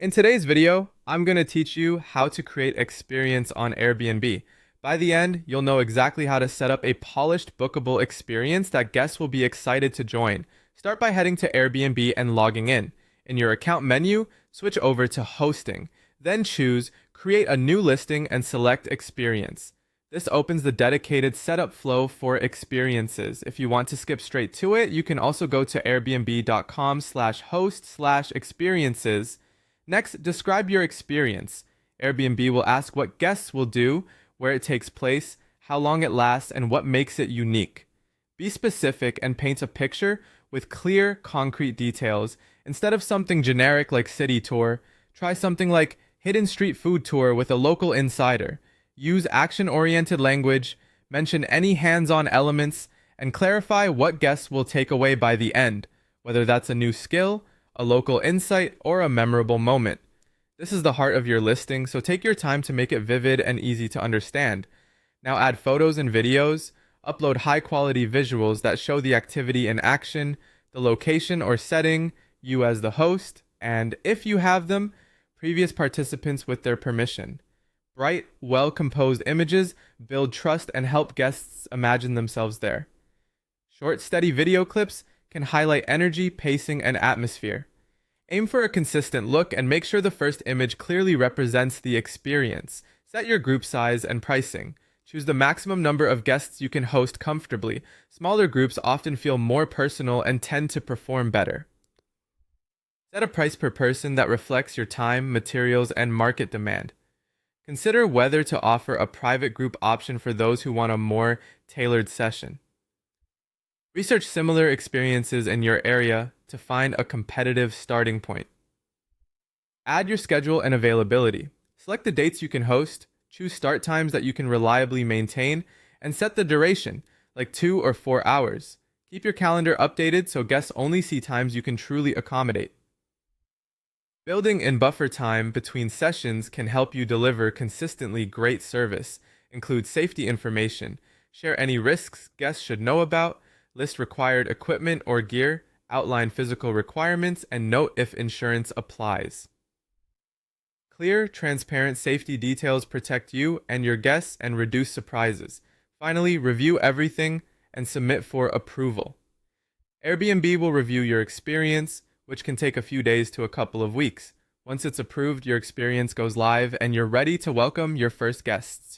In today's video, I'm going to teach you how to create experience on Airbnb. By the end, you'll know exactly how to set up a polished bookable experience that guests will be excited to join. Start by heading to Airbnb and logging in. In your account menu, switch over to hosting. Then choose create a new listing and select experience. This opens the dedicated setup flow for experiences. If you want to skip straight to it, you can also go to airbnb.com/host/experiences. Next, describe your experience. Airbnb will ask what guests will do, where it takes place, how long it lasts, and what makes it unique. Be specific and paint a picture with clear, concrete details. Instead of something generic like city tour, try something like hidden street food tour with a local insider. Use action-oriented language, mention any hands-on elements, and clarify what guests will take away by the end, whether that's a new skill, a local insight, or a memorable moment. This is the heart of your listing, so take your time to make it vivid and easy to understand. Now add photos and videos, upload high-quality visuals that show the activity in action, the location or setting, you as the host, and if you have them, previous participants with their permission. Bright, well-composed images build trust and help guests imagine themselves there. Short, steady video clips can highlight energy, pacing, and atmosphere. Aim for a consistent look and make sure the first image clearly represents the experience. Set your group size and pricing. Choose the maximum number of guests you can host comfortably. Smaller groups often feel more personal and tend to perform better. Set a price per person that reflects your time, materials, and market demand. Consider whether to offer a private group option for those who want a more tailored session. Research similar experiences in your area to find a competitive starting point. Add your schedule and availability. Select the dates you can host, choose start times that you can reliably maintain, and set the duration, like 2 or 4 hours. Keep your calendar updated so guests only see times you can truly accommodate. Building in buffer time between sessions can help you deliver consistently great service. Include safety information, share any risks guests should know about, list required equipment or gear, outline physical requirements, and note if insurance applies. Clear, transparent safety details protect you and your guests and reduce surprises. Finally, review everything and submit for approval. Airbnb will review your experience, which can take a few days to a couple of weeks. Once it's approved, your experience goes live and you're ready to welcome your first guests.